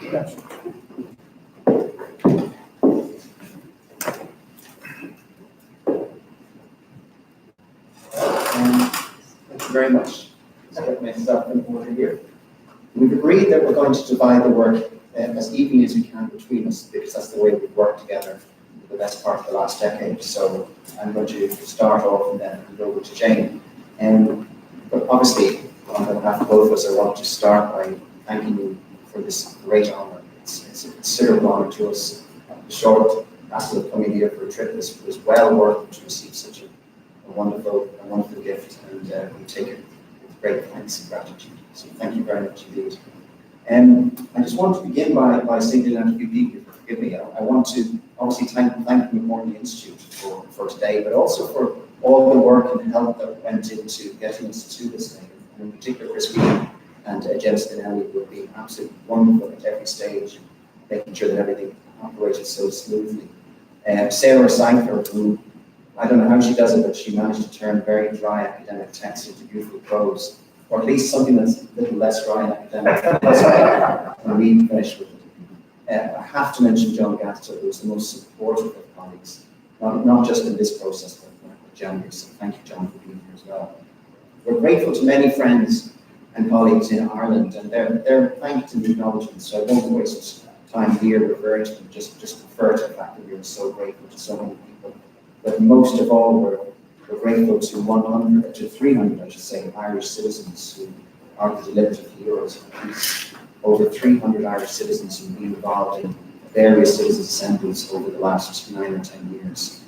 Thank you very much. Let's get myself in order here. We've agreed that we're going to divide the work as evenly as we can between us, because that's the way we've worked together for the best part of the last decade. So I'm going to start off and then hand over to Jane. But obviously, on behalf of both of us, I want to start by thanking you for this great honor. It's a considerable honor to us. The short hassle of coming here for a trip was well worth it to receive such a wonderful gift, and we take it with great thanks and gratitude. So thank you very much indeed. I just want to begin by singling out a few people, forgive me. I want to obviously thank the McCourtney Institute for today, but also for all the work and help that went into getting us to this day. And in particular, Chris Whelan and Jen Spinelli, who have been absolutely wonderful at every stage, making sure that everything operated so smoothly. Sarah Seinfeld, who, I don't know how she does it, but she managed to turn very dry academic text into beautiful prose, or at least something that's a little less dry and academic when we finish with it. I have to mention John Gaster, who was the most supportive of colleagues, not just in this process, but generally. So thank you, John, for being here as well. We're grateful to many friends and colleagues in Ireland, and they're thanked and acknowledged, so I won't waste time here referring to them, just refer to the fact that we're so grateful to so many people. But most of all, we're grateful to 300, I should say, Irish citizens who are the deliberative heroes of peace. Over 300 Irish citizens who've been involved in various citizens' assemblies over the last 9 or 10 years.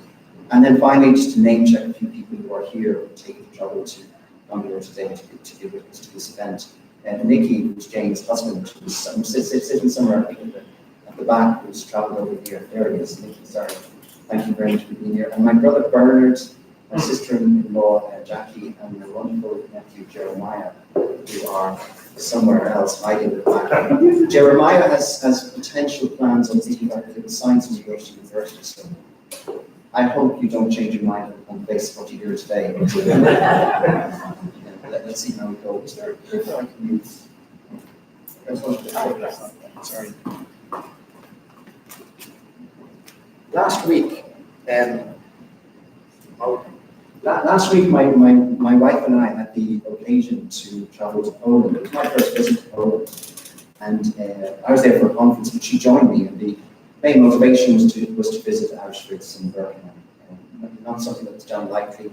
And then finally, just to name check a few people who are here and taking the trouble to come here today to be with us to this event. Nikki, who's Jane's husband, who's sitting somewhere at the back, who's travelled over here. There he is, Nikki, sorry. Thank you very much for being here. And my brother Bernard, my sister-in-law Jackie, and my wonderful nephew Jeremiah, who are somewhere else hiding in the back. Jeremiah has potential plans on thinking about the science and university, so I hope you don't change your mind on the basis of what you hear today. Let's see how it goes. Sorry. Last week, my wife and I had the occasion to travel to Poland. It was my first visit to Poland, and I was there for a conference, but she joined me, and the main motivation was to visit Auschwitz and Birkenau. Not something that was done lightly,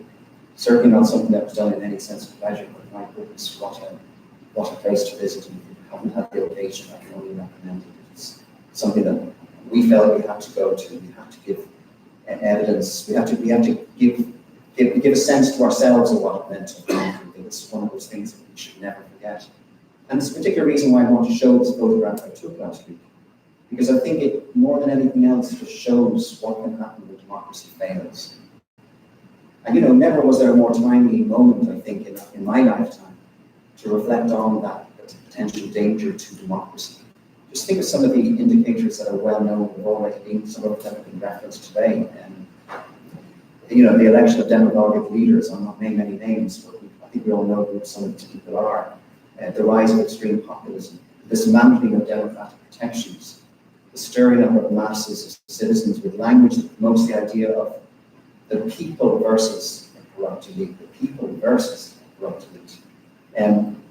certainly not something that was done in any sense of pleasure, but my goodness, what a place to visit. And if you haven't had the occasion, I can only recommend it. It's something that we felt we had to go to. We have to give evidence. We have to give a sense to ourselves of what it meant to be. It's one of those things that we should never forget. And it's a particular reason why I want to show this photograph I took last week, because I think it, more than anything else, just shows what can happen when democracy fails. And never was there a more timely moment, I think, in my lifetime to reflect on that potential danger to democracy. Just think of some of the indicators that are well known. We've already been, some of them have been referenced today. The election of demagogic leaders, I'll not name any names, but I think we all know who some of these people are. The rise of extreme populism, the dismantling of democratic protections, the stirring up of masses of citizens with language that promotes the idea of the people versus a corrupt elite, the people versus a corrupt elite.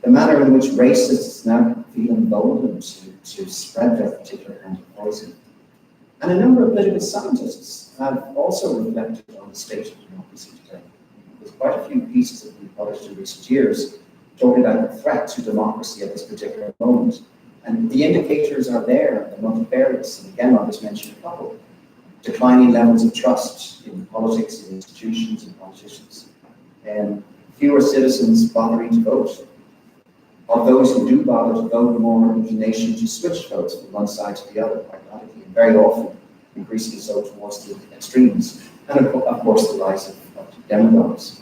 The manner in which racists now feel emboldened to spread their particular kind of poison. And a number of political scientists have also reflected on the state of democracy today. There's quite a few pieces that have been published in recent years talking about the threat to democracy at this particular moment. And the indicators are there, they're multifarious. And again, I'll just mention a couple. Declining levels of trust in politics, in institutions, and politicians. Fewer citizens bothering to vote. Of those who do bother to vote, more inclination to switch votes from one side to the other, quite radically, and very often increasingly so towards the extremes. And of course, the rise of demagogues.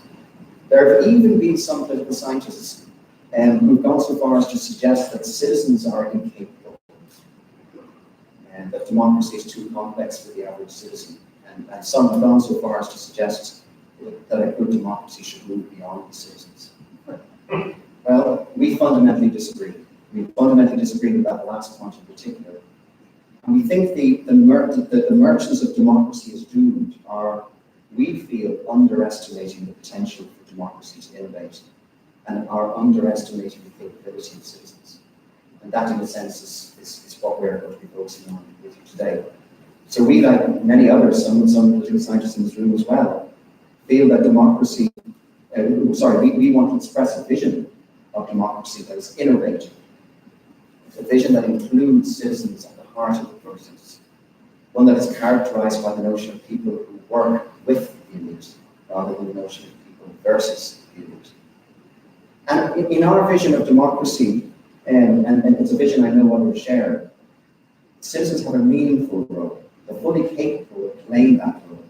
There have even been some political scientists who've gone so far as to suggest that citizens are incapable, and that democracy is too complex for the average citizen. And some have gone so far as to suggest that a good democracy should move beyond the citizens. Well, we fundamentally disagree. We fundamentally disagree with that last point in particular. And we think the merchants of democracy as doomed are, we feel, underestimating the potential for democracy to innovate and are underestimating the capability of citizens. And that, in a sense, is what we're going to be focusing on with you today. So we, like many others, some political scientists in this room as well, feel that democracy, we want to express a vision of democracy that is innovative, a vision that includes citizens at the heart of the process, one that is characterized by the notion of people who work with the elite, rather than the notion of people versus the elite. And in our vision of democracy, and it's a vision I know others share, citizens have a meaningful role. They're fully capable of playing that role.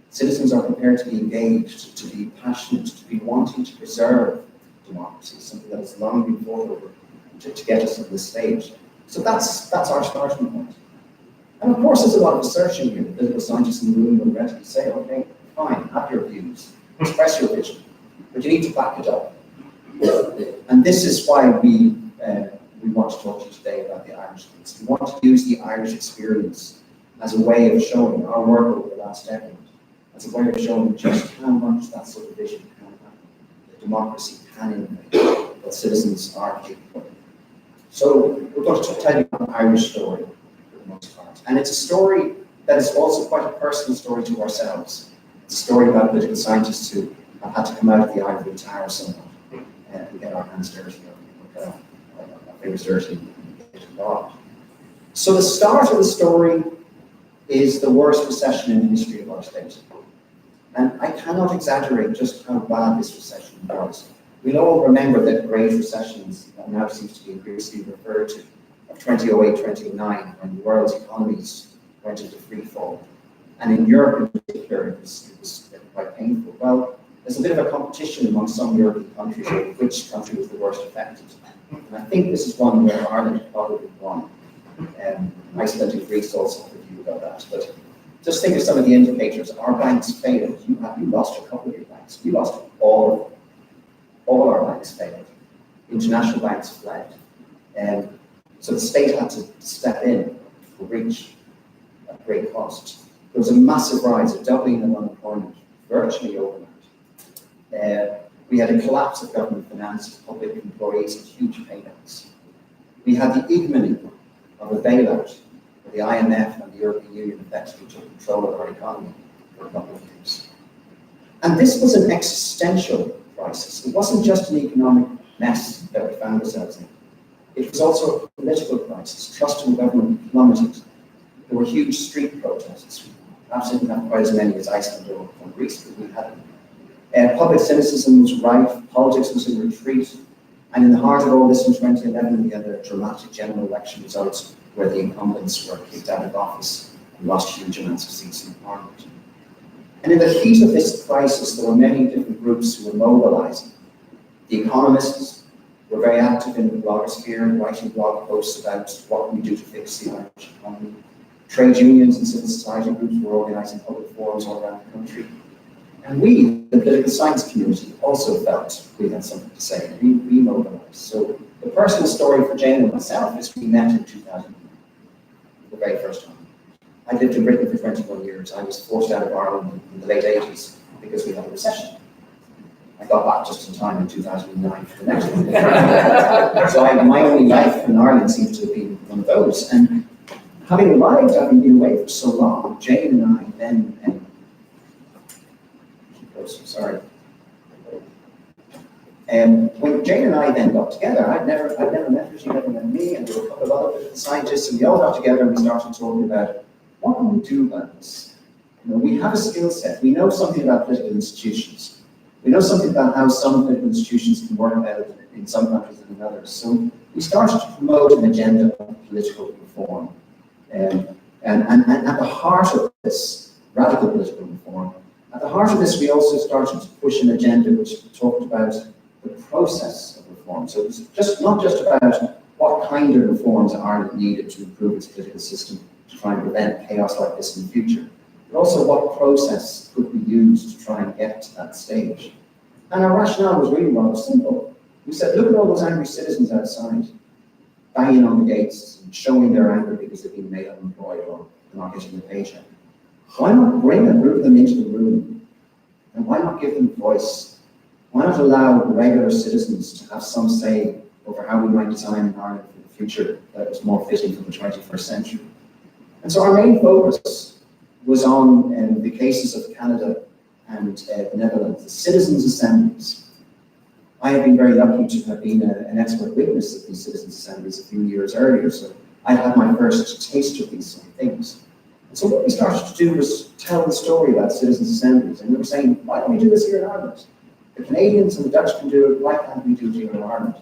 Citizens are prepared to be engaged, to be passionate, to be wanting to preserve democracy, something that has long been fought over to get us to this stage. So that's our starting point. And of course, there's a lot of assertion here. The political scientists in the room will readily say, okay, fine, have your views, express your vision, but you need to back it up. And this is why we want to talk to you today about the Irish case. We want to use the Irish experience as a way of showing our work over the last decade, as a way of showing just how much that sort of vision can happen, that democracy can innovate, that citizens are capable. So we're going to tell you an Irish story for the most part. And it's a story that is also quite a personal story to ourselves. It's a story about political scientists who have had to come out of the ivory tower somewhat and get our hands dirty or get our fingers dirty and get involved. So the start of the story is the worst recession in the history of our state. And I cannot exaggerate just how bad this recession was. We'll all remember that great recessions that now seems to be increasingly referred to, of 2008, 2009, when the world's economies went into free fall. And in Europe in particular, it was quite painful. Well, there's a bit of a competition among some European countries over which country was the worst affected. And I think this is one where Ireland probably won. Iceland and Greece also have a view about that. But just think of some of the indicators. Our banks failed. You lost a couple of your banks. We lost all of them. All our banks failed. International banks fled. So the state had to step in for reach at great cost. There was a massive rise, a doubling of unemployment, virtually overnight. We had a collapse of government finances, public employees had huge paybacks. We had the ignominy of a bailout where the IMF and the European Union effectively took control of our economy for a couple of years. And this was an existential crisis. It wasn't just an economic mess that we found ourselves in. It was also a political crisis. Trust in government plummeted. There were huge street protests. Perhaps didn't have quite as many as Iceland or Greece, but we had them. Public cynicism was rife, politics was in retreat, and in the heart of all this in 2011, we had a dramatic general election results where the incumbents were kicked out of office and lost huge amounts of seats in Parliament. And in the heat of this crisis, there were many different groups who were mobilizing. The economists were very active in the blogosphere, writing blog posts about what can we do to fix the Irish economy. Trade unions and civil society groups were organizing public forums all around the country. And we, the political science community, also felt we had something to say, and we mobilized. So the personal story for Jane and myself is we met in 2009, the very first time. I lived in Britain for 21 years. I was forced out of Ireland in the late 80s because we had a recession. I got back just in time in 2009 for the next one. So my only life in Ireland seems to have been one of those. And having arrived, having been away for so long, Jane and I then, when Jane and I then got together, I'd never met her, she never met me, and there were a couple of other political scientists, and we all got together and we started talking about what can we do about this? You know, we have a skill set, we know something about political institutions. We know something about how some political institutions can work better in some countries than in others. So we started to promote an agenda of political reform. And at the heart of this, radical political reform, at the heart of this, we also started to push an agenda which talked about the process of reform. So it was not just about what kind of reforms Ireland needed to improve its political system to try and prevent chaos like this in the future, but also what process could be used to try and get to that stage. And our rationale was really rather simple. We said, look at all those angry citizens outside. banging on the gates and showing their anger because they've been made unemployed or not getting a paycheck. Why not bring a group of them into the room? And why not give them voice? Why not allow regular citizens to have some say over how we might design an Ireland for the future that was more fitting for the 21st century? And so our main focus was on the cases of Canada and the Netherlands, the citizens' assemblies. I have been very lucky to have been an expert witness of these citizens' assemblies a few years earlier, so I had my first taste of these things. And so what we started to do was tell the story about citizens' assemblies, and we were saying, why don't we do this here in Ireland? The Canadians and the Dutch can do it, why can't we do it here in Ireland?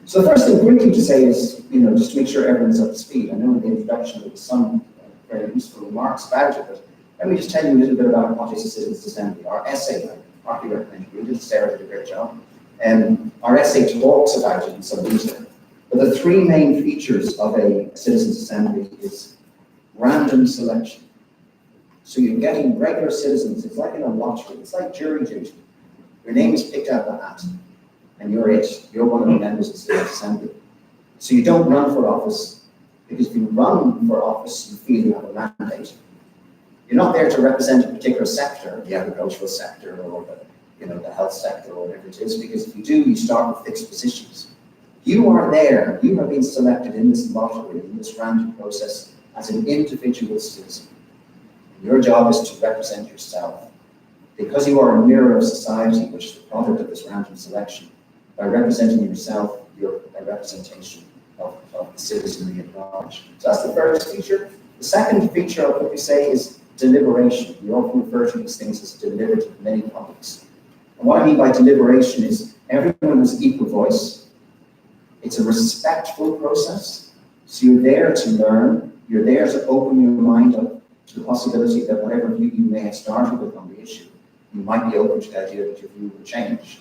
So the first thing quickly to say is, just to make sure everyone's up to speed. I know in the introduction there was some very useful remarks about it, but let me just tell you a little bit about what is a citizens' assembly. Our essay, I partly recommend you read it, Sarah did a great job. Our essay talks about it in some detail. But the three main features of a citizens' assembly is random selection. So you're getting regular citizens, it's like in a lottery, it's like jury duty. Your name is picked out of the hat, and you're it. You're one of the members of the citizens' assembly. So you don't run for office, because if you run for office, you feel you have a mandate. You're not there to represent a particular sector, the agricultural sector or the health sector or whatever it is, because if you do, you start with fixed positions. You are there, you have been selected in this lottery, in this random process, as an individual citizen. Your job is to represent yourself. Because you are a mirror of society, which is the product of this random selection, by representing yourself, you're a representation of the citizenry at large. So that's the first feature. The second feature, I'll quickly say, is deliberation. We often refer to these things as deliberative in many topics. And what I mean by deliberation is everyone has equal voice. It's a respectful process. So you're there to learn. You're there to open your mind up to the possibility that whatever view you may have started with on the issue, you might be open to the idea that your view will change.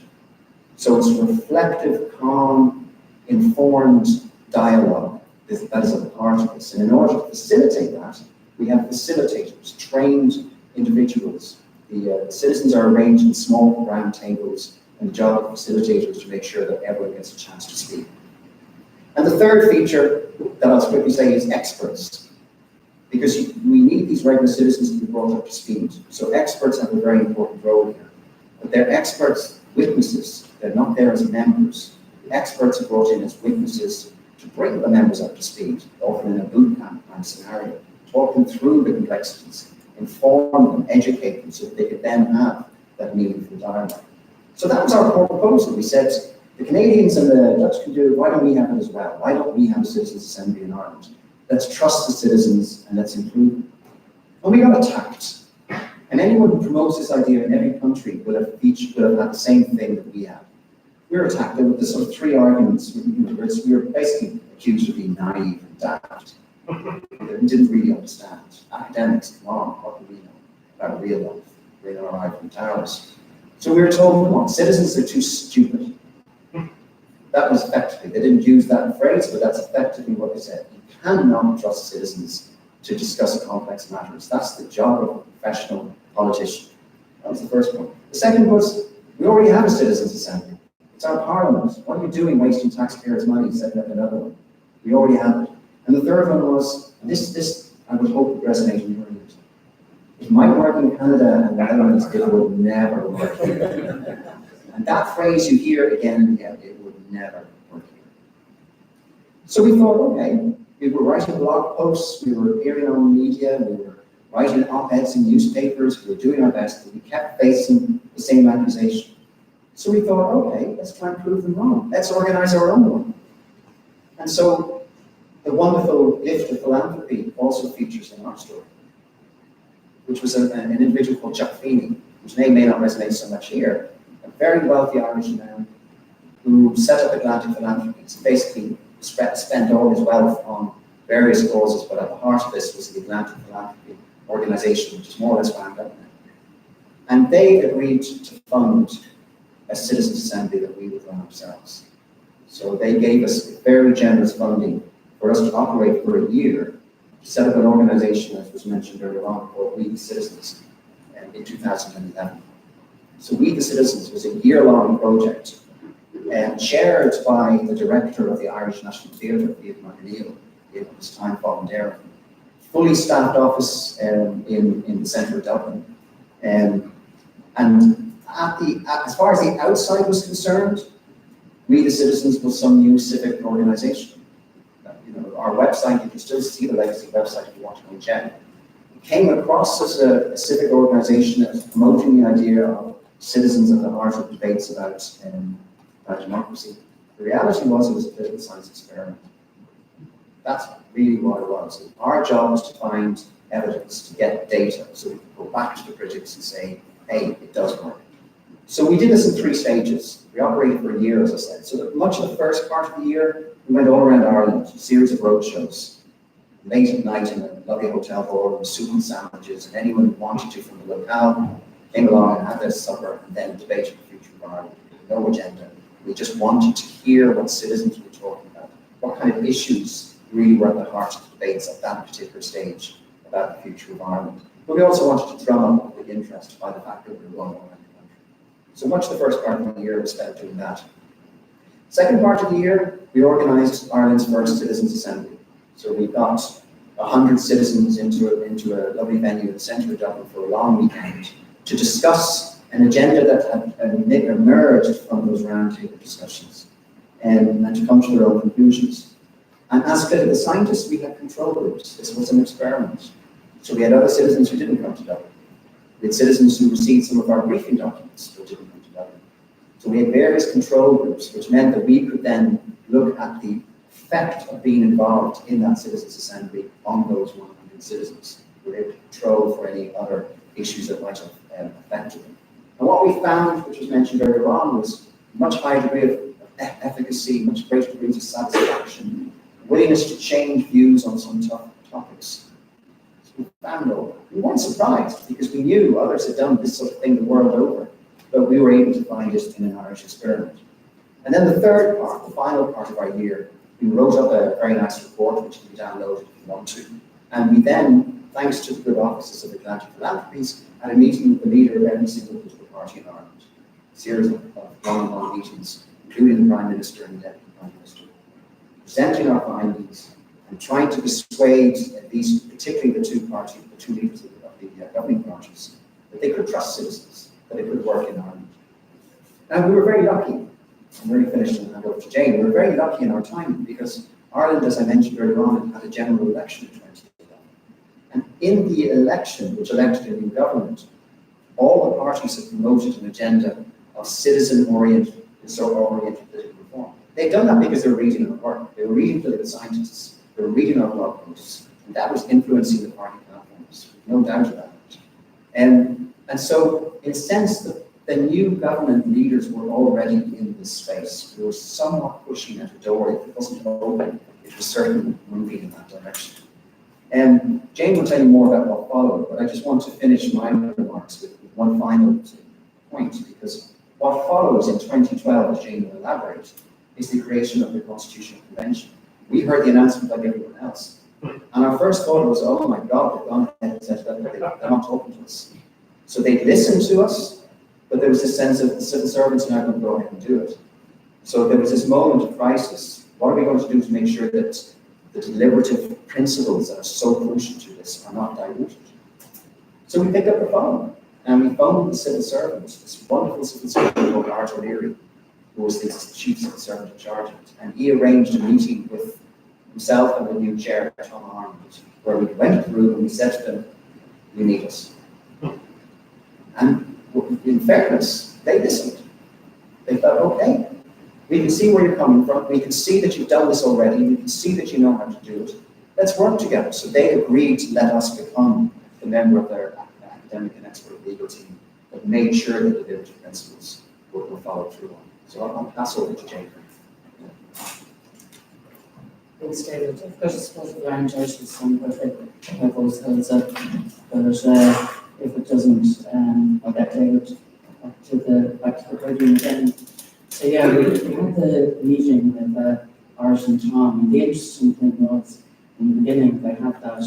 So it's reflective, calm, informed dialogue that is at the heart of this. And in order to facilitate that, we have facilitators, trained individuals. The citizens are arranged in small round tables, and the job of facilitators is to make sure that everyone gets a chance to speak. And the third feature that I'll quickly say is experts, because we need these regular citizens to be brought up to speed. So experts have a very important role here. But they're experts, witnesses. They're not there as members. The experts are brought in as witnesses to bring the members up to speed, often in a boot camp kind of scenario, talk them through the complexities, inform them, educate them, so that they could then have that meaningful dialogue. So that was our core proposal. We said, the Canadians and the Dutch can do it, why don't we have it as well? Why don't we have a citizens' assembly in Ireland? Let's trust the citizens and let's improve them. And we got attacked. And anyone who promotes this idea in every country will have had the same thing that we have. We were attacked with the sort of three arguments. We were basically accused of being naive and daft. We didn't really understand. Academics, come on, what do we know about real life? We're in our ivory towers. So we were told, come on, citizens are too stupid. That was effectively, they didn't use that phrase, but that's effectively what they said. You cannot trust citizens to discuss complex matters. That's the job of a professional politician. That was the first point. The second was, we already have a citizens' assembly. It's our parliament. What are you doing wasting taxpayers' money setting up another one? We already have it. And the third one was, and this I would hope would resonate in your ears. It might work in Canada and the Netherlands, it would never work here. And that phrase you hear again and again, it would never work here. So we thought, okay, we were writing blog posts, we were appearing on media, we were writing op-eds in newspapers, we were doing our best, but we kept facing the same accusation. So we thought, okay, let's try and prove them wrong. Let's organize our own one. And so the wonderful gift of philanthropy also features in our story, which was an individual called Chuck Feeney, whose name may not resonate so much here, a very wealthy Irish man who set up Atlantic Philanthropies, basically spent all his wealth on various causes, but at the heart of this was the Atlantic Philanthropy organization, which is more or less wound up now. And they agreed to fund a citizens' assembly that we would run ourselves. So they gave us very generous funding for us to operate for a year, to set up an organization, as was mentioned earlier on, called We the Citizens in 2011. So We the Citizens was a year-long project chaired by the director of the Irish National Theatre, Ian McCourtney, in his time volunteering. Fully staffed office in the centre of Dublin. And as far as the outside was concerned, We the Citizens was some new civic organisation. Our website, you can still see the legacy website if you want to go and check. It came across as a civic organisation that was promoting the idea of citizens at the heart of debates about democracy. The reality was it was a political science experiment. That's really what it was. Our job was to find evidence, to get data, so we could go back to the critics and say, hey, it does work. So we did this in 3 stages. We operated for a year, as I said. So much of the first part of the year, we went all around Ireland, a series of roadshows. Late at night in a lovely hotel bar with soup and sandwiches, and anyone who wanted to from the locale came along and had their supper and then debated the future of Ireland. No agenda. We just wanted to hear what citizens were talking about, what kind of issues really were at the heart of the debates at that particular stage about the future of Ireland. But we also wanted to drum up public interest by the fact that we were going around the country. So much of the first part of the year was spent doing that. Second part of the year, we organised Ireland's first Citizens' Assembly. So we got 100 citizens into a lovely venue in the centre of Dublin for a long weekend to discuss an agenda that had emerged from those roundtable discussions and to come to their own conclusions. And as political scientists, we had control groups. This was an experiment. So we had other citizens who didn't come to Dublin. We had citizens who received some of our briefing documents who didn't come to Dublin. So we had various control groups, which meant that we could then look at the effect of being involved in that Citizens' Assembly on those 100 citizens. We were able to control for any other issues that might have affected them. And what we found, which was mentioned earlier on, was much higher degree of efficacy, much greater degrees of satisfaction, willingness to change views on some tough topics. So we found all. We weren't surprised because we knew others had done this sort of thing the world over, but we were able to find it in an Irish experiment. And then the third part, the final part of our year, we wrote up a very nice report which can be downloaded if you want to. And we then, thanks to the good offices of the Atlantic Philanthropies, had a meeting with the leader of every single political party in Ireland. A series of one-on-one meetings, including the Prime Minister and the Deputy Prime Minister, presenting our findings and trying to persuade these, particularly the two leaders of the governing parties, that they could trust citizens, that it could work in Ireland. And we were very lucky. I'm really finished and hand over to Jane. We were very lucky in our time because Ireland, as I mentioned earlier on, had a general election in 2011. And in the election, which elected a new government, all the parties have promoted an agenda of citizen-oriented political reform. They've done that because they were reading our work. They were reading political scientists. They were reading our blog posts. And that was influencing the party platforms. No doubt about it. And so, in a sense, the new government leaders were already in this space. We were somewhat pushing at a door. It wasn't open. It was certainly moving in that direction. And Jane will tell you more about what followed, but I just want to finish my remarks with one final point, because what follows in 2012, as Jane will elaborate, is the creation of the Constitutional Convention. We heard the announcement like everyone else. And our first thought was, oh my God, they've gone ahead and said that they're not talking to us. So they listened to us, but there was this sense of the civil servants are not going to go ahead and do it. So there was this moment of crisis. What are we going to do to make sure that the deliberative principles that are so crucial to this are not diluted? So we picked up the phone and we phoned the civil servant, this wonderful civil servant called Art O'Leary, who was the chief civil servant in charge of it. And he arranged a meeting with himself and the new chair, Tom Arnold, where we went through and we said to them, you need us. And in fairness, they listened. They thought, okay, we can see where you're coming from. We can see that you've done this already. We can see that you know how to do it. Let's work together. So they agreed to let us become the member of their academic and expert legal team that made sure that the deliberative principles were followed through on. So I'll pass over to Jane. Thanks, David. I've got a spot of land judgment somewhere that I've always held up, but if it doesn't, I'll get David back to the podium again. So yeah, we had the meeting with Art and Tom, and the interesting thing was, in the beginning, they had that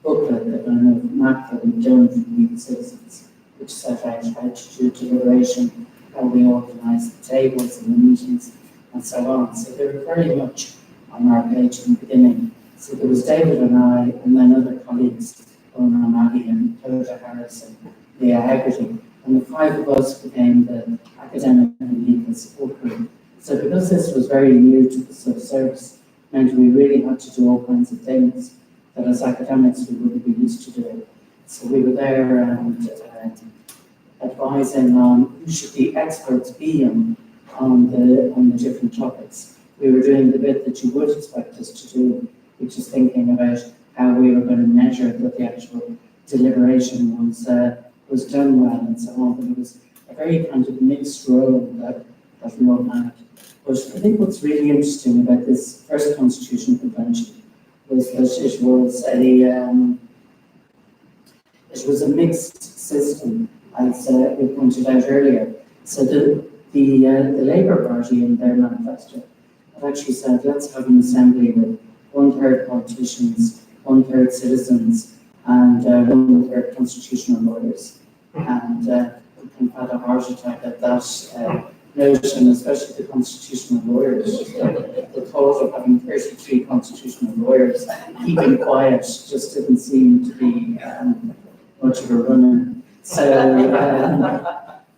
booklet, the kind of map that we've done for the citizens, which set out how to do deliberation, how we organise the tables and the meetings. and so on. So they were very much on our page in the beginning. So there was David and I, and then other colleagues, Ona Maggie and Toda Harris and Leah Haggerty. And the five of us became the academic and legal support group. So because this was very new to the civil service, meant we really had to do all kinds of things that as academics we wouldn't be used to doing. So we were there and advising on who should the experts be on the different topics. We were doing the bit that you would expect us to do, which is thinking about how we were going to measure that the actual deliberation was done well and so on. But it was a very kind of mixed role that we all had. But I think what's really interesting about this first Constitutional Convention was that it was a mixed system, as we pointed out earlier. So the Labour Party in their manifesto had actually said, let's have an assembly with 1/3 politicians, 1/3 citizens, and 1/3 constitutional lawyers. And we can have a heart attack at that notion, especially the constitutional lawyers. The thought of having 33 constitutional lawyers keeping quiet just didn't seem to be much of a runner. So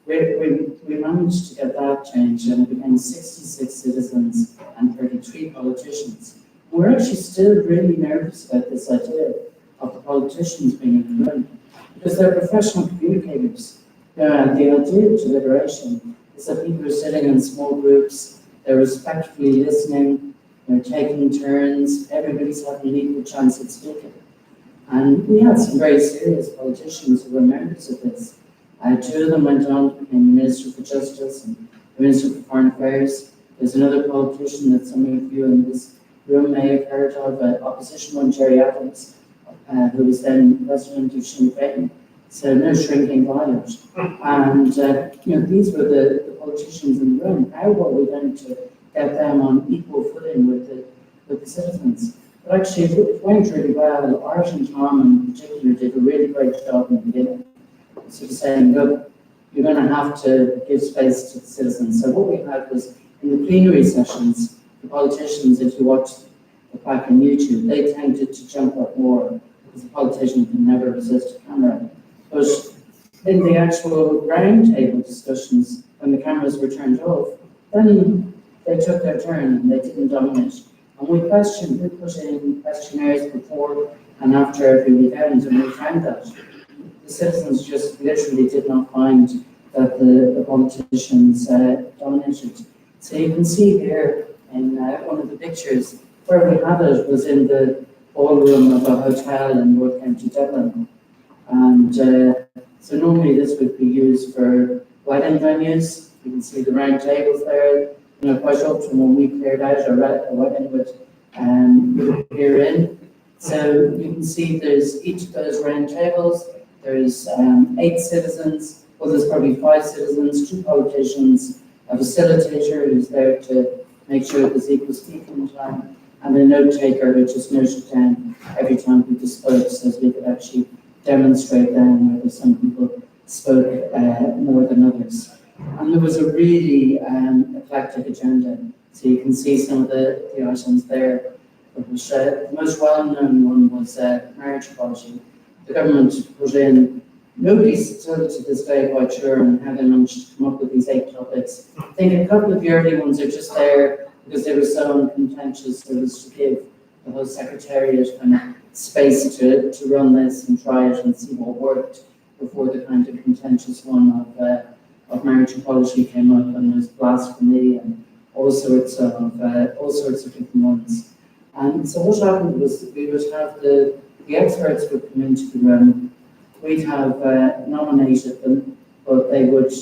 we managed to get that changed, and it became 66 citizens and 33 politicians. We're actually still really nervous about this idea of the politicians being in the room, because they're professional communicators. The idea of deliberation is that people are sitting in small groups, they're respectfully listening, they're taking turns, everybody's having an equal chance at speaking. And we had some very serious politicians who were members of this. Two of them went on to become Minister for Justice and Minister for Foreign Affairs. There's another politician that some of you in this room may have heard of, opposition one, Jerry Adams, who was then president of Sinn Féin. So no shrinking violet. And these were the politicians in the room. How were we going to get them on equal footing with the citizens? But actually it went really well. Art and Tom in particular did a really great job in the beginning. Sort of saying, look, you're going to have to give space to the citizens. So what we had was, in the plenary sessions, the politicians, if you watch it back on YouTube, they tended to jump up more, because the politician can never resist a camera. But in the actual roundtable discussions, when the cameras were turned off, then they took their turn and they didn't dominate. And we put in questionnaires before and after every event, and we found that the citizens just literally did not find that the politicians dominated. So you can see here in one of the pictures, where we had it was in the ballroom of a hotel in North County Dublin. And so normally this would be used for wedding venues. You can see the round tables there. Quite often when we cleared out, a wedding would appear in. So you can see there's each of those round tables. There's 8 citizens, well there's probably 5 citizens, 2 politicians, a facilitator who's there to make sure there's equal speaking time, and a note taker who just noted down every time people spoke, so that we could actually demonstrate then whether some people spoke more than others. And there was a really eclectic agenda. So you can see some of the items there. The most well-known one was marriage equality. The government put in, nobody's still to this day quite sure on how they managed to come up with these 8 topics. I think a couple of the early ones are just there because they were so uncontentious. There was to give the whole secretariat kind of space to run this and try it and see what worked before the kind of contentious one of marriage equality came up, and there's blasphemy and all sorts of different ones. And so what happened was we would have the experts would come into the room, we'd have nominated them, but they would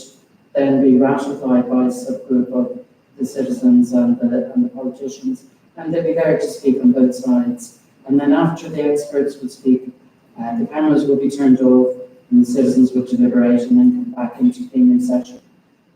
then be ratified by a subgroup of the citizens and the politicians, and they'd be there to speak on both sides. And then after the experts would speak, the cameras would be turned off and the citizens would deliberate and then come back into plenary session.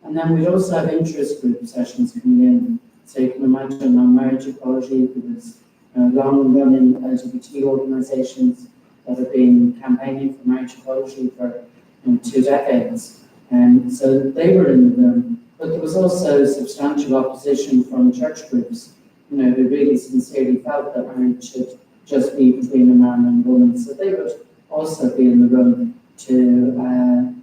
And then we'd also have interest group sessions coming in. So you can imagine on marriage equality, there was long-running LGBT organisations that have been campaigning for marriage equality for 2 decades. And so they were in the room, But there was also substantial opposition from church groups, who really sincerely felt that marriage should just be between a man and a woman. So they would also be in the room to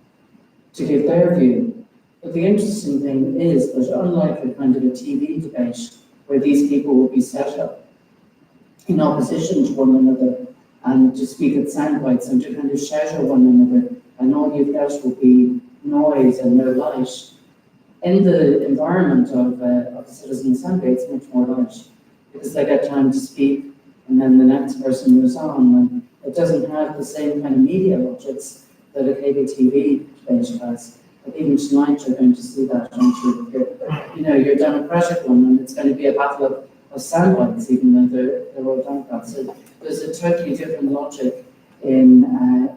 give their view. But the interesting thing is that unlike a kind of a TV debate where these people will be set up in opposition to one another and to speak at sound bites and to kind of shout at one another, and all you get will be noise and no light. In the environment of a citizen assembly, it's much more light because they get time to speak and then the next person moves on. And it doesn't have the same kind of media logics that a cable TV debate has. But even tonight you're going to see that, aren't you? Your Democratic one, and it's going to be a battle of sound bites, even though they're all Democrats. So there's a totally different logic in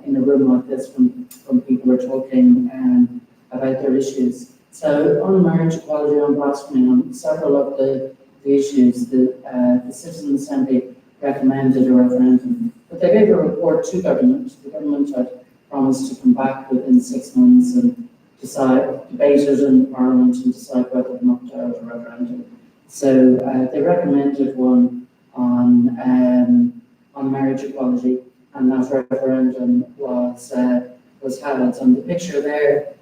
a room like this when people are talking about their issues. So on marriage equality, on blasphemy, on several of the issues, the Citizen Assembly recommended a referendum. But they gave a report to government. The government had promised to come back within 6 months and debate it in Parliament and decide whether or not to hold a referendum. So they recommended one on marriage equality, and that referendum was held. And the picture there,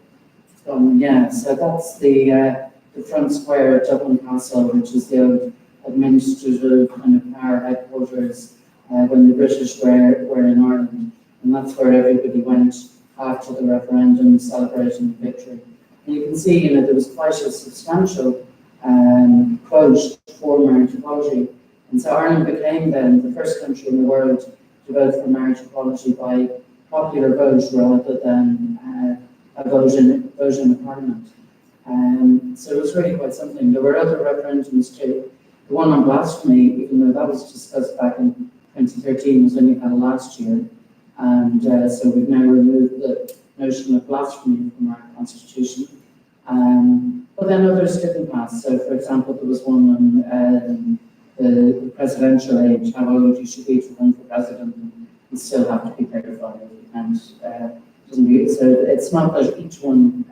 so that's the front square at Dublin Castle, which is the old administrative kind of power headquarters when the British were in Ireland, and that's where everybody went after the referendum, celebrating the victory. And you can see, there was quite a substantial quote for marriage equality. And so Ireland became then the first country in the world to vote for marriage equality by popular vote rather than a vote in a parliament. So it was really quite something. There were other referendums too. The one on blasphemy, even though that was discussed back in 2013, was only held last year. And so we've now removed the notion of blasphemy from our constitution. But then others didn't pass. So, for example, there was one on the presidential age, how old you should be to run for president. You still have to be 35, and so it's not that each one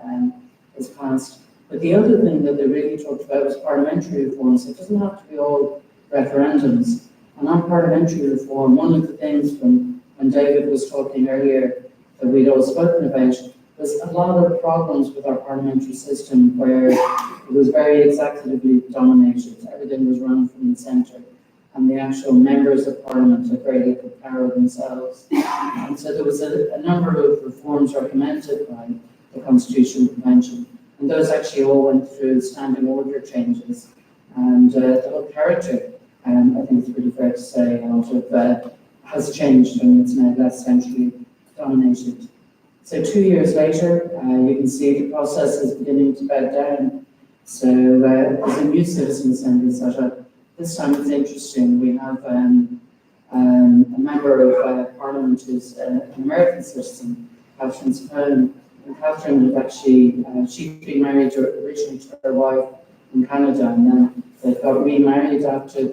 is passed. But the other thing that they really talked about was parliamentary reform. So it doesn't have to be all referendums. And on parliamentary reform, one of the things from when David was talking earlier that we'd all spoken about was a lot of problems with our parliamentary system where it was very executively dominated. Everything was run from the centre, and the actual members of parliament had very little power themselves. And so there was a number of reforms recommended by the Constitutional Convention, and those actually all went through standing order changes. And the whole character, I think it's pretty fair to say, has changed, and it's now less centrally dominated. So 2 years later, you can see the process is beginning to bed down. So there's a new Citizen Assembly set up. This time it's interesting. We have a member of Parliament who's an American citizen, Catherine Spohn. And Catherine had actually, she'd been married originally to her wife in Canada, and then they got remarried after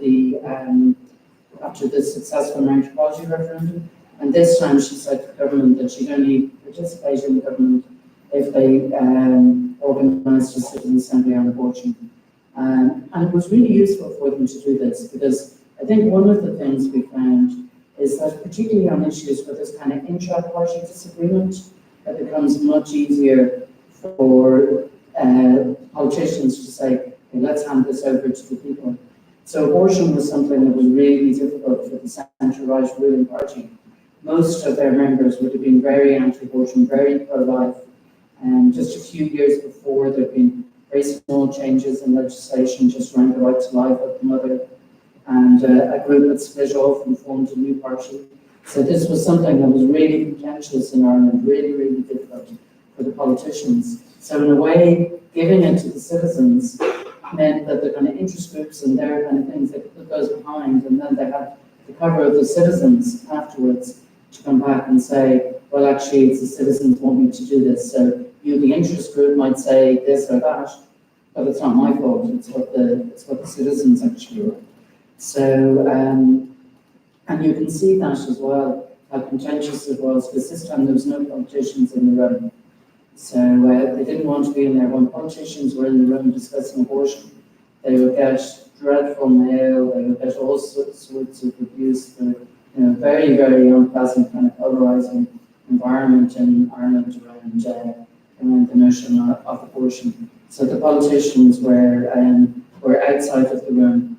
the successful marriage equality referendum. And this time she said to the government that she'd only participate in the government if they organised a citizen assembly on abortion. And it was really useful for them to do this, because I think one of the things we found is that particularly on issues where there's kind of intra-party disagreement, it becomes much easier for politicians to say, okay, let's hand this over to the people. So abortion was something that was really difficult for the centre-right ruling party. Most of their members would have been very anti-abortion, very pro-life. And just a few years before, there had been very small changes in legislation just around the right to life of the mother. And a group had split off and formed a new party. So this was something that was really contentious in Ireland, really, really difficult for the politicians. So in a way, giving it to the citizens meant that the kind of interest groups and their kind of things, they could put those behind, and then they had the cover of the citizens afterwards to come back and say, well, actually, it's the citizens want me to do this. So you, the interest group, might say this or that, but it's not my fault. It's what the citizens actually want. So, and you can see that as well, how contentious it was, because this time there was no politicians in the room. So they didn't want to be in there. When politicians were in the room discussing abortion, they would get dreadful mail, they would get all sorts of abuse, very, very unpleasant kind of polarizing environment in Ireland around the notion of abortion. So the politicians were outside of the room.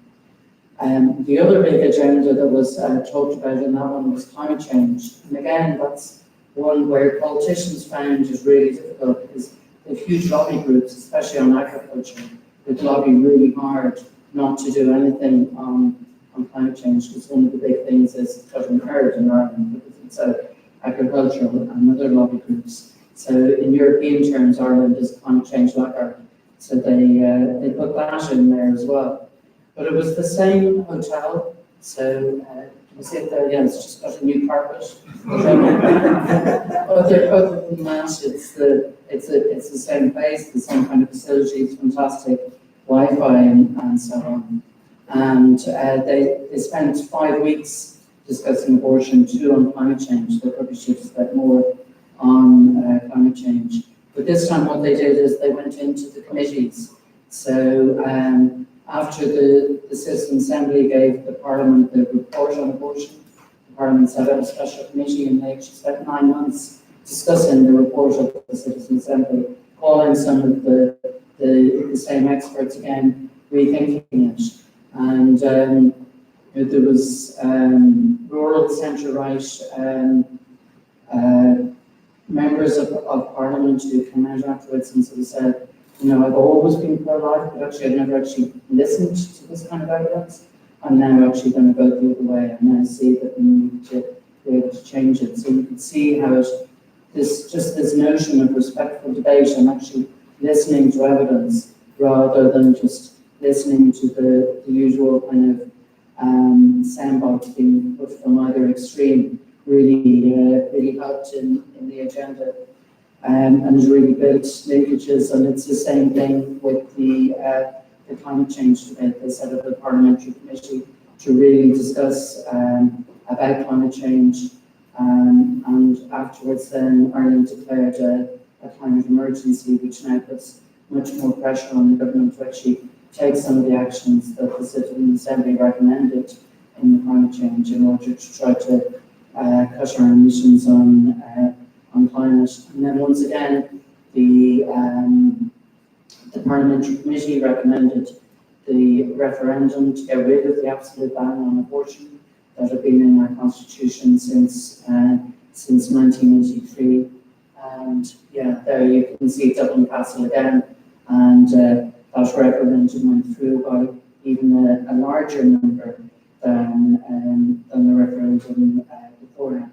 The other big agenda that was talked about in that one was climate change. And again, that's one where politicians found is really difficult because the huge lobby groups, especially on agriculture, would lobby really hard not to do anything on climate change, because one of the big things is cutting herd in Ireland, because it's agricultural and other lobby groups. So in European terms, Ireland is climate change laggard. So they put that in there as well. But it was the same hotel, so you see it there, yeah, it's just got a new carpet. Other than that, it's the same place, the same kind of facilities, fantastic Wi-Fi and so on. And they spent 5 weeks discussing abortion, 2 on climate change. They probably should have spent more on climate change. But this time what they did is they went into the committees. So after the Citizen Assembly gave the Parliament the report on abortion, the Parliament set up a special committee and they actually spent 9 months discussing the report of the Citizen Assembly, calling some of the same experts again, rethinking it. And there was rural centre-right members of Parliament who came out afterwards and sort of said, I've always been pro-life, but actually I've never actually listened to this kind of evidence. I'm now actually going to vote the other way. I now see that we need to be able to change it. So you can see how this notion of respectful debate and actually listening to evidence rather than just listening to the usual kind of soundbites being put from either extreme really helped in the agenda. And has really built linkages, and it's the same thing with the climate change debate. They set up a parliamentary committee to really discuss about climate change, and afterwards then Ireland declared a climate emergency, which now puts much more pressure on the government to actually take some of the actions that the Citizen Assembly recommended in the climate change in order to try to cut our emissions on climate. And then once again, the Parliamentary Committee recommended the referendum to get rid of the absolute ban on abortion that had been in our Constitution since 1983. And yeah, there you can see Dublin Castle again. And that referendum went through by even a larger number than the referendum beforehand.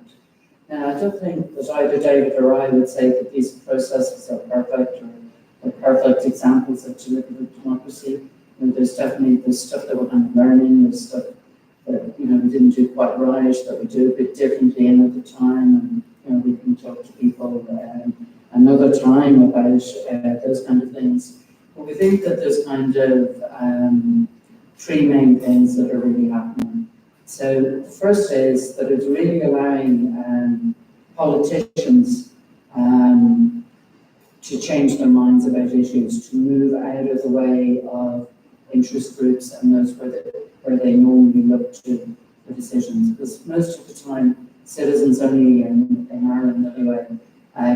Now, I don't think that either David or I would say that these processes are perfect or perfect examples of deliberative democracy. There's definitely stuff that we're kind of learning, there's stuff that we didn't do quite right, that we do a bit differently another time, and we can talk to people another time about those kind of things. But we think that there's kind of 3 main things that are really happening. So the first is that it's really allowing politicians to change their minds about issues, to move out of the way of interest groups and those where they normally look to for decisions. Because most of the time, citizens only in Ireland anyway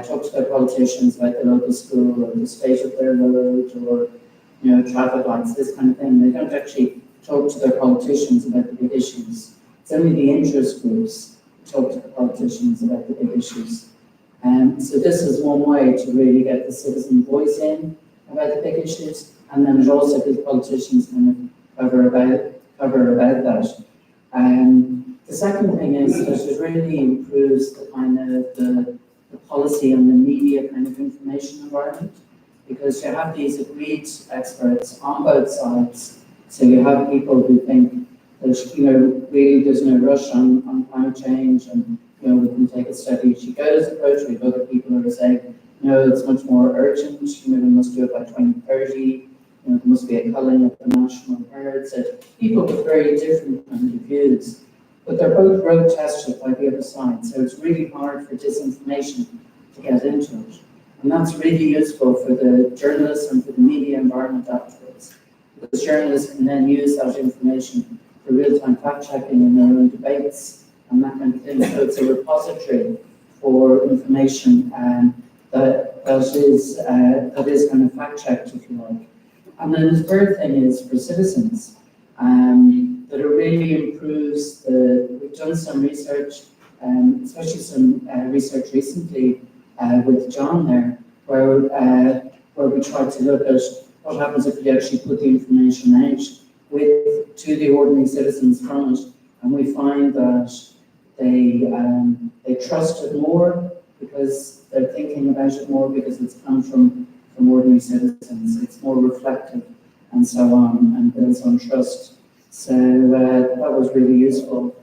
talk to their politicians about the local school or the state of their road or traffic lights, this kind of thing. They don't actually talk to their politicians about the big issues. It's only the interest groups who talk to the politicians about the big issues. So this is one way to really get the citizen voice in about the big issues, and then it also gives politicians kind of cover about that. The second thing is that it really improves the kind of the policy and the media kind of information environment, because you have these agreed experts on both sides. So you have people who think that really there's no rush on climate change, and we can take a steady as she goes approach. We have other people who are saying, no, it's much more urgent. We must do it by 2030. There must be a culling of the national herd. So people with very different kind of views, but they're both road tested by the other side. So it's really hard for disinformation to get into it. And that's really useful for the journalists and for the media environment afterwards. Because journalists can then use that information for real-time fact-checking in their own debates and that kind of thing. So it's a repository for information that is kind of fact-checked, if you like. And then the third thing is for citizens, that it really improves we've done some research, especially some research recently with John there, where we tried to look at what happens if you actually put the information out to the ordinary citizens from it, and we find that they trust it more because they're thinking about it more because it's come from ordinary citizens. It's more reflective and so on, and builds on trust. So that was really useful.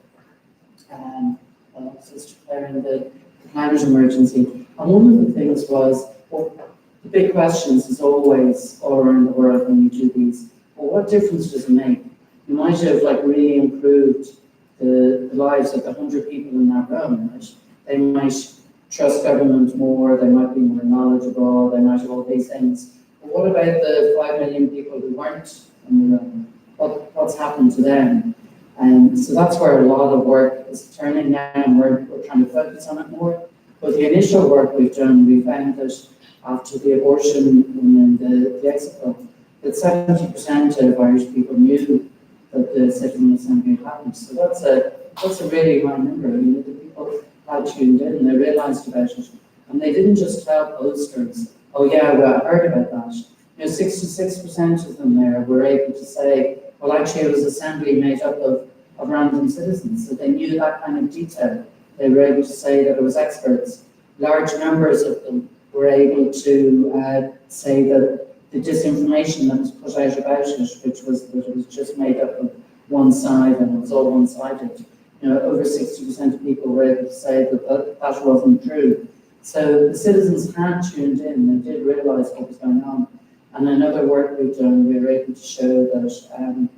Just declaring the climate emergency. And one of the things was, the big questions is always all around the world when you do these, well, what difference does it make? You might have really improved the lives of the 100 people in that room, right? They might trust government more, they might be more knowledgeable, they might have all these things. But what about the 5 million people who weren't in the room? What's happened to them? And so that's where a lot of work is turning now, and we're trying to focus on it more. But the initial work we've done, we found that after the abortion and the exit poll, that 70% of Irish people knew that the Citizen Assembly happened. So that's a really high number. I mean, the people had tuned in and they realised about it. And they didn't just tell pollsters, oh yeah, well, I heard about that. 66% of them there were able to say, well, actually it was assembly made up of random citizens. So they knew that kind of detail. They were able to say that it was experts. Large numbers of them were able to say that the disinformation that was put out about it, which was that it was just made up of one side and it was all one-sided. Over 60% of people were able to say that that wasn't true. So the citizens had tuned in, they did realise what was going on. And in other work we've done, we were able to show that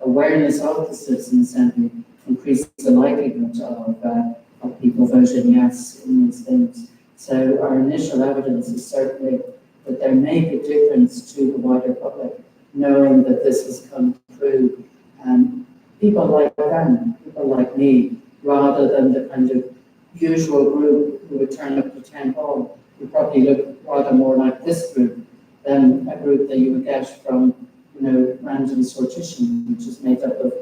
awareness of the Citizen Assembly increased the likelihood of people voting yes in these things. So our initial evidence is certainly that they make a difference to the wider public, knowing that this has come through people like them, people like me, rather than the kind of usual group who would turn up to town hall, who probably look rather more like this group than a group that you would get from, random sortition, which is made up of,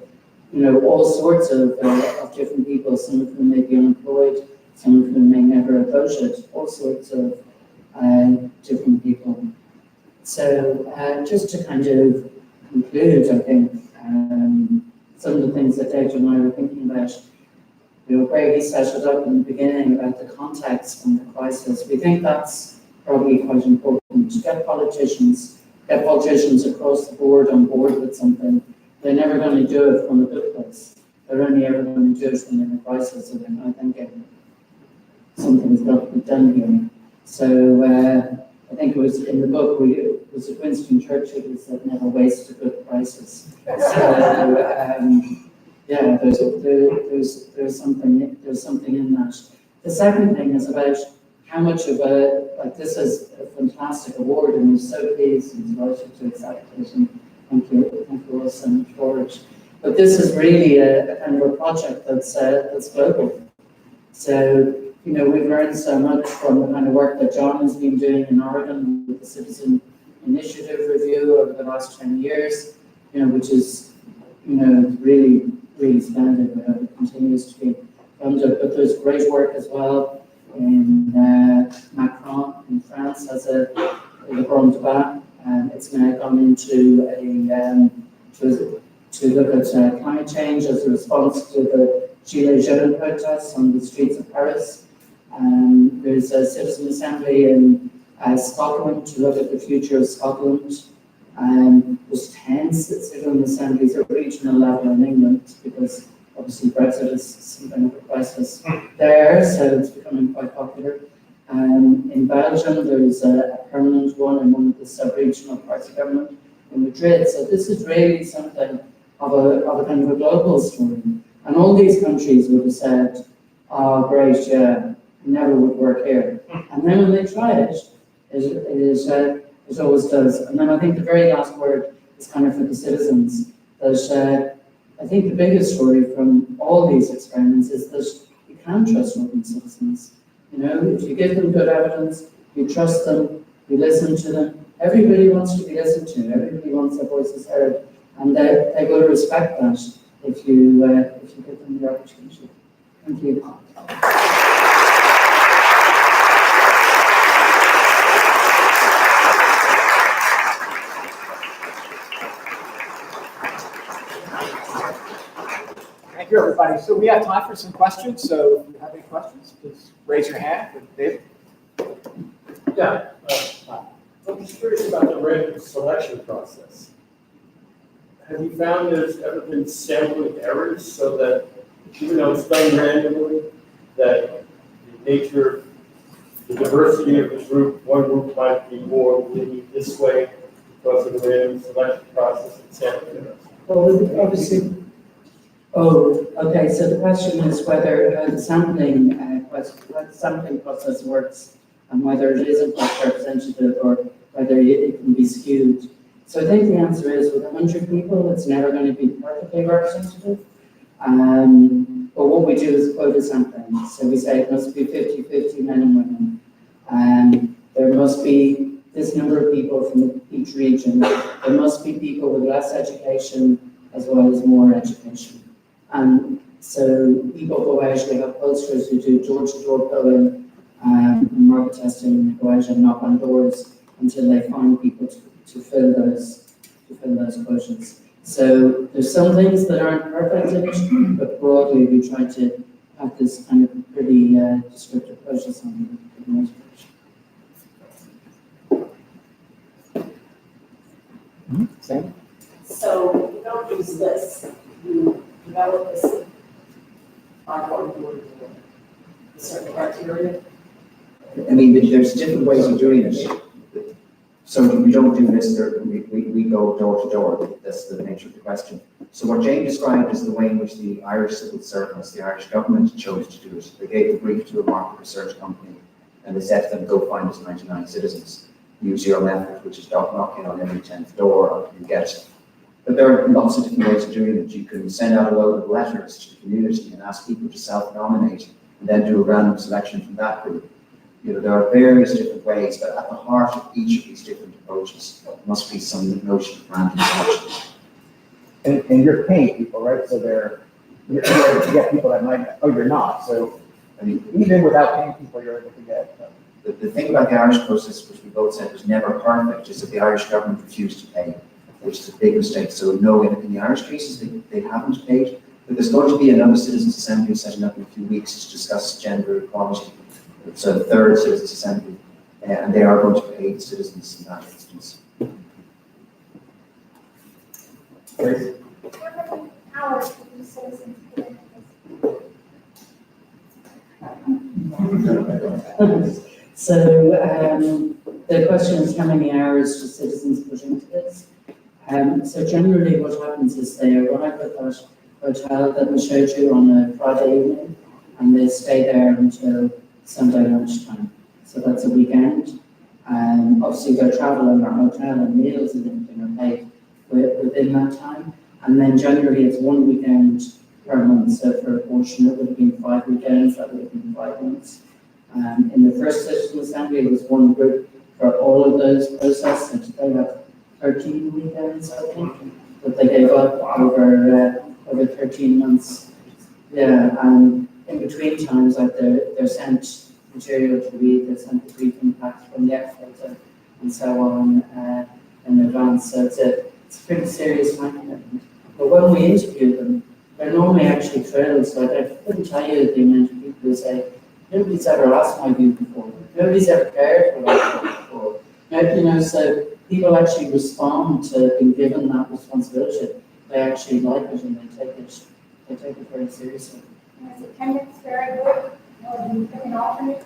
all sorts of different people, some of whom may be unemployed, some of whom may never have voted, all sorts of different people. So just to kind of conclude, I think, some of the things that Dave and I were thinking about, where he set it up in the beginning about the context and the crisis, we think that's probably quite important to get politicians across the board on board with something. They're never going to do it from a good place. They're only ever going to do it when they're in a crisis, and they're not thinking something's got to be done here. So I think it was in the book, it was Winston Churchill who said, never waste a good crisis. So yeah, there's something in that. The second thing is about how much of this is a fantastic award, and we're so pleased and delighted to accept it, and thank you all so much for it. But this is really a kind of a project that's global. So, we've learned so much from the kind of work that John has been doing in Oregon with the Citizen Initiative Review over the last 10 years, which is, really, really splendid. It continues to be funded. But there's great work as well in Macron in France as a grand débat, and it's now gone into to look at climate change as a response to the Gilets jaunes protests on the streets of Paris. There's a citizen assembly in Scotland to look at the future of Scotland. There's 10 citizen assemblies at regional level in England, because obviously Brexit is something of a crisis there, so it's becoming quite popular. In Belgium, there's a permanent one in one of the sub-regional parts of government in Madrid. So this is really something of a kind of a global story. And all these countries would have said, oh, great, yeah, never would work here. And then when they try it, It always does. And then I think the very last word is kind of for the citizens. That I think the biggest story from all these experiments is that you can trust working citizens. You know, if you give them good evidence, you trust them, you listen to them. Everybody wants to be listened to. Everybody wants their voices heard, and they will respect that if you give them the opportunity. Thank you. Thank you, everybody. So we have time for some questions. So if you have any questions, please raise your hand. David? Yeah, I'm just curious about the random selection process. Have you found there's ever been sampling errors so that, even though it's done randomly, that the nature, the diversity of the group, one group might be more leaning this way because of the random selection process and sampling errors? Well, obviously. Oh, okay. So the question is whether the sampling process works, and whether it is in fact representative, or whether it can be skewed. So I think the answer is, with 100 people, it's never going to be perfectly representative. But what we do is quota sampling. So we say it must be 50-50 men and women. There must be this number of people from each region. There must be people with less education as well as more education. And so people go out, we have pollsters who do door-to-door polling and market testing, and they go out and knock on doors until they find people to fill those quotas. So there's some things that aren't perfect in it, but broadly we try to have this kind of pretty descriptive process on the most part. Sam? So you don't use this, you develop this by going to a certain criteria. I mean, there's different ways of doing it. So we don't do this, we go door to door. That's the nature of the question. So what Jane described is the way in which the Irish civil service, the Irish government, chose to do it. They gave the brief to a market research company, and they said to them, go find us 99 citizens. Use your method, which is knocking on every 10th door until you get it. But there are lots of different ways of doing it. You can send out a load of letters to the community and ask people to self-nominate, and then do a random selection from that group. You know, there are various different ways, but at the heart of each of these different approaches must be some notion of random selection. And you're paying people, right? So you get people that might, oh, you're not. So I mean, even without paying people, you're able to get. The thing about the Irish process, which we both said was never perfect, is that the Irish government refused to pay, which is a big mistake. So no, in the Irish cases, they haven't paid. But there's going to be another citizens' assembly setting up in a few weeks to discuss gender equality. It's a third citizens' assembly, and they are going to pay the citizens in that instance. Grace? How many hours do these citizens put in this? So the question is, how many hours do citizens put into this? So generally what happens is they arrive at that hotel that we showed you on a Friday evening, and they stay there until Sunday lunchtime. So that's a weekend. Obviously their travel and their hotel and meals and everything are paid within that time. And then generally it's one weekend per month. So for a portion it would have been 5 weekends, that would have been 5 months. In the first Citizen Assembly it was one group for all of those processes. So they have 13 weekends, I think, that they gave up over 13 months. Yeah, in between times, like they're sent material to read, they're sent the briefing packs from the expert and so on in advance. So it's a pretty serious time commitment. But when we interview them, they're normally actually thrilled. So I couldn't tell you the amount of people who say, nobody's ever asked my view before. Nobody's ever cared for my view before. You know, so people actually respond to being given that responsibility. They actually like it and they take it very seriously. Is attendance very good? Or do you pick an alternate?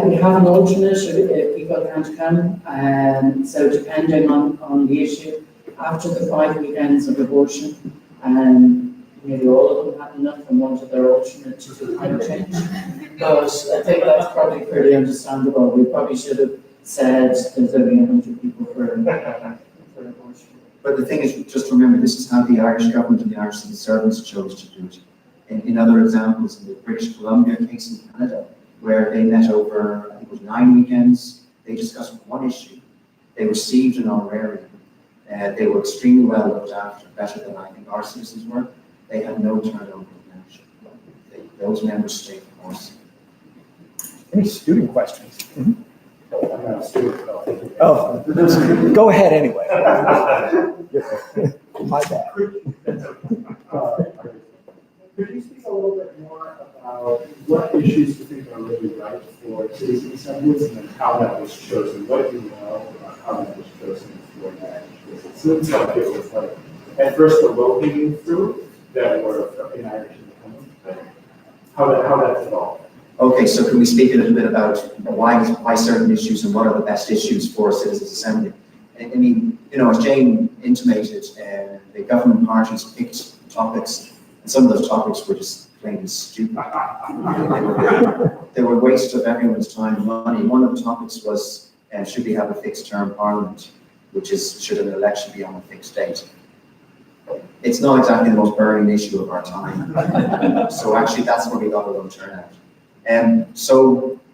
We have an alternate if people can't come. So depending on the issue, after the 5 weekends of abortion, maybe all of them had enough and wanted their alternate to do climate change. But I think that's probably pretty understandable. We probably should have said there's only 100 people for abortion. But the thing is, just remember, this is how the Irish government and the Irish civil servants chose to do it. In other examples, in the British Columbia case in Canada, where they met over, I think it was 9 weekends, they discussed one issue. They received an honorarium. They were extremely well looked after, better than I think our citizens were. They had no turnover of membership. Those members stayed, of course. Any student questions? I'm not a student, though. Oh, go ahead anyway. My bad. Could you speak a little bit more about what issues you think are really right for citizen assemblies and then how that was chosen? What do you know about how that was chosen for that? Because it seems like it was like, at first, the low-hanging fruit that were in Irish independence, but how that evolved. Okay, so can we speak a little bit about why certain issues and what are the best issues for a citizens' assembly? I mean, you know, as Jane intimated, the government parties picked topics, and some of those topics were just plain stupid. They were a waste of everyone's time and money. One of the topics was, should we have a fixed-term parliament, which is, should an election be on a fixed date? It's not exactly the most burning issue of our time. So actually, that's where we got a low turnout.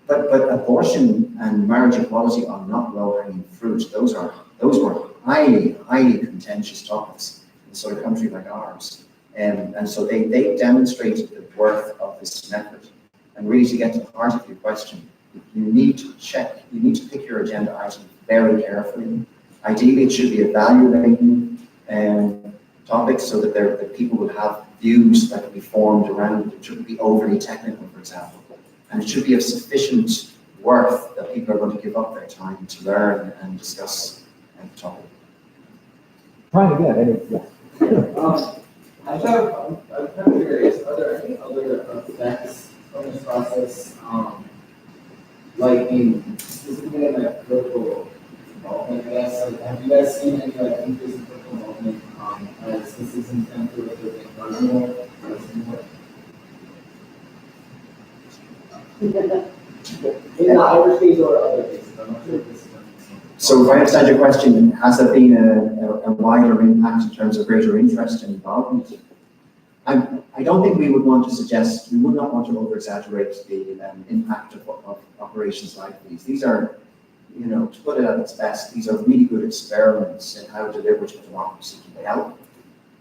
But abortion and marriage equality are not low-hanging fruit. Those were highly contentious topics in a sort of country like ours. And so they demonstrated the worth of this method. And really, to get to the heart of your question, you need to pick your agenda item very carefully. Ideally, it should be a value-laden topic so that people will have views that can be formed around it. It shouldn't be overly technical, for example. And it should be of sufficient worth that people are going to give up their time to learn and discuss the topic. Trying again, I'm kind of curious, are there any other effects from this process, like specifically in like political involvement, I guess? Like, have you guys seen any like increase in political involvement as citizens tend to look at more? In the Irish case or other cases, I'm not sure if this is. So if I understand your question, has there been a wider impact in terms of greater interest and involvement? I don't think we would want to suggest, we would not want to over-exaggerate the impact of operations like these. These are, you know, to put it at its best, these are really good experiments in how deliberative democracy can help.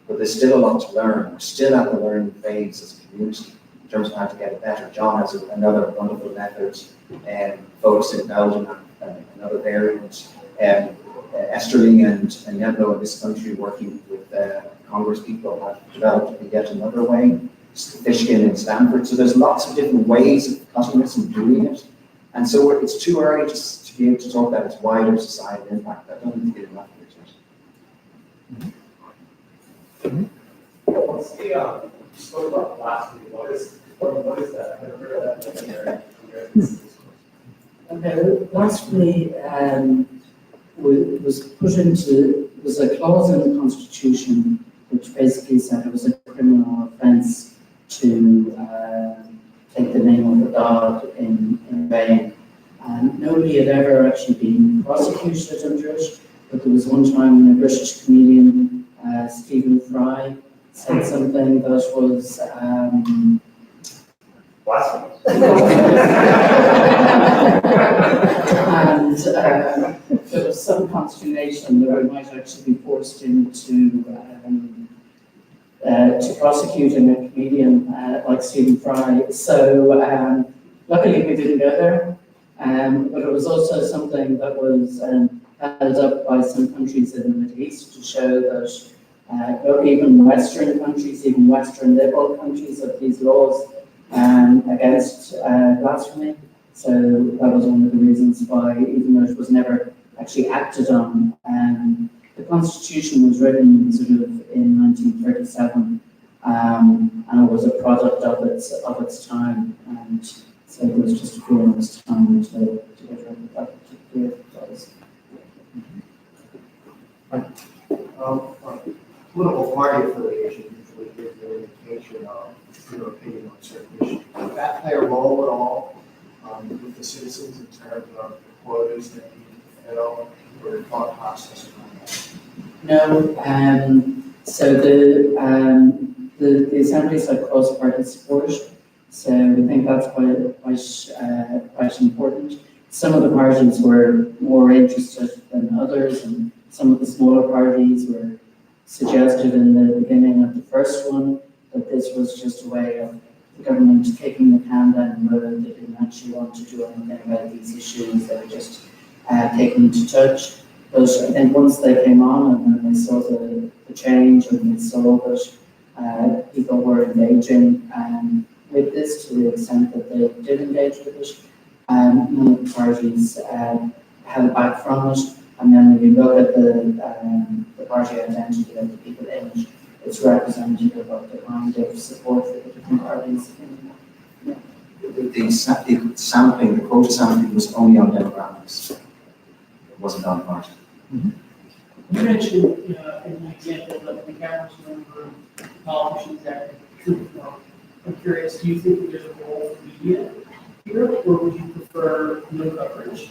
But there's still a lot to learn. We're still at the learning phase as a community in terms of how to get it better. John has another wonderful method, focused in Belgium, another variant. Esterling and Neblo in this country, working with Congress people, have developed yet another way. Fishkin in Stanford. So there's lots of different ways of cutting this and doing it. And so it's too early to be able to talk about its wider societal impact. I don't think it's enough of it. What's the spoke about blasphemy? What is that? I've never heard of that. Okay, blasphemy was put into, was a clause in the Constitution which basically said it was a criminal offence to take the name of a god in vain. And nobody had ever actually been prosecuted under it, but there was one time when a British comedian, Stephen Fry, said something that was Blasphemy. and there was some consternation that we might actually be forced into to prosecuting a comedian like Stephen Fry. So luckily we didn't go there, but it was also something that was held up by some countries in the Middle East to show that even Western countries, even Western liberal countries, have these laws against blasphemy. So that was one of the reasons why, even though it was never actually acted on, the Constitution was written sort of in 1937, and it was a product of its time, and so it was just a few months' time to get rid of that particular clause. Political party affiliation usually gives citizens in terms of the quotas that need to fill or the thought process around that? No, so the assemblies have cross-party support, so I think that's quite important. Some of the parties were more interested than others, and some of the smaller parties were suggested in the beginning of the first one that this was just a way of the government kicking the can down the road. They didn't actually want to do anything about these issues. They were just taking to touch. But I think once they came on and they saw the change and they saw that people were engaging with this to the extent that they did engage with it, none of the parties held back from it. And then when you look at the party identity of the people in it, it's representative of the kind of support for the different parties. The sampling, the quota sampling was only on demographics. It wasn't on party. You mentioned an example of the cameras number of politicians that could come. I'm curious, do you think that there's a role for media here, or would you prefer no coverage?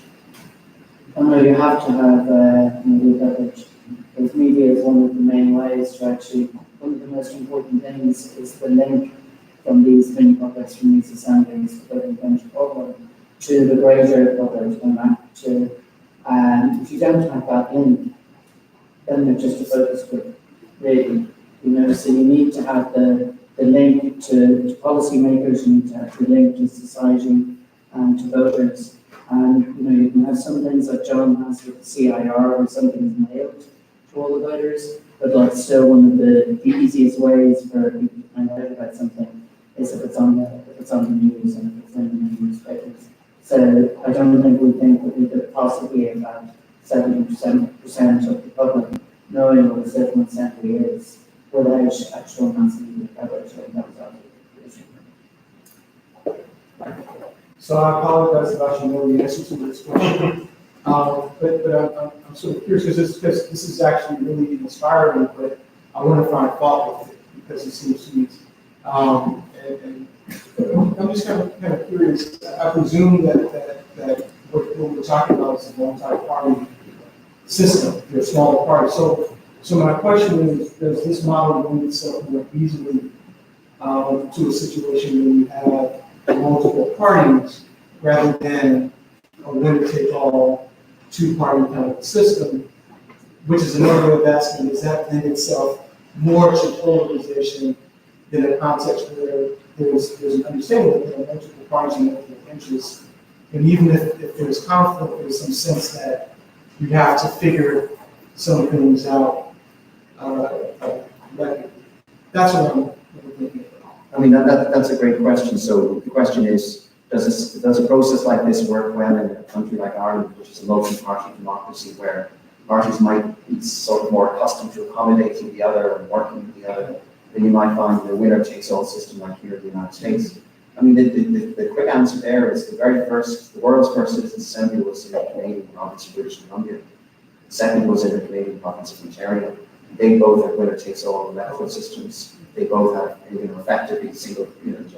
No, you have to have media coverage. Because media is one of the main ways to actually, one of the most important things is the link from these mini publics, from these assemblies, the government problem, to the greater public, if you don't have that link, then they're just a focus group, really. So you need to have the link to policymakers, you need to have the link to society and to voters. And you can have some things like John has with the CIR, where something's mailed to all the voters, but still one of the easiest ways for people to find out about something is if it's on the news and if it's in the newspapers. So I don't think that we could possibly have had 70% of the public knowing what a civil assembly is without actual mass media coverage. So I apologize if I should know the answer to this question. But I'm sort of curious because this is actually really inspiring, but I want to find fault with it because it seems to me. And I'm just kind of curious. I presume that what we're talking about is a multi-party system. They're smaller parties. So my question is, does this model lend itself more easily to a situation where you have multiple parties rather than a winner-take-all two-party kind of system, which is another way of asking, does that lend itself more to polarization than a context where there's an understanding that there are multiple parties and multiple interests, and even if there's conflict, there's some sense that you have to figure some things out. That's what I'm thinking about. I mean, that's a great question. So the question is, does a process like this work well in a country like Ireland, which is a multi-party democracy, where parties might be sort of more accustomed to accommodating the other and working with the other than you might find in a winner-takes-all system like here in the United States? I mean, the quick answer there is the world's first citizens' assembly was in the Canadian province of British Columbia. The second was in the Canadian province of Ontario. They both have winner-takes-all electoral systems. They both have, effectively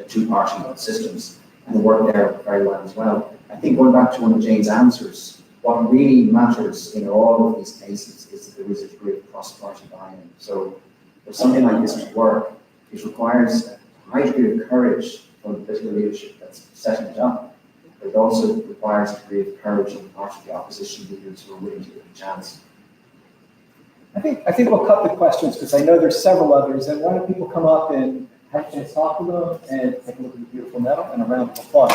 two-party systems, and they work there very well as well. I think going back to one of Jane's answers, what really matters in all of these cases is that there is a degree of cross-party buy-in. So for something like this to work, it requires a high degree of courage from the political leadership that's setting it up, but it also requires a degree of courage on the part of the opposition leaders who are willing to give it a chance. I think we'll cut the questions because I know there's several others, and why don't people come up and have a chance to talk to them and take a look at the beautiful medal and a round of applause.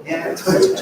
Yeah, it's good.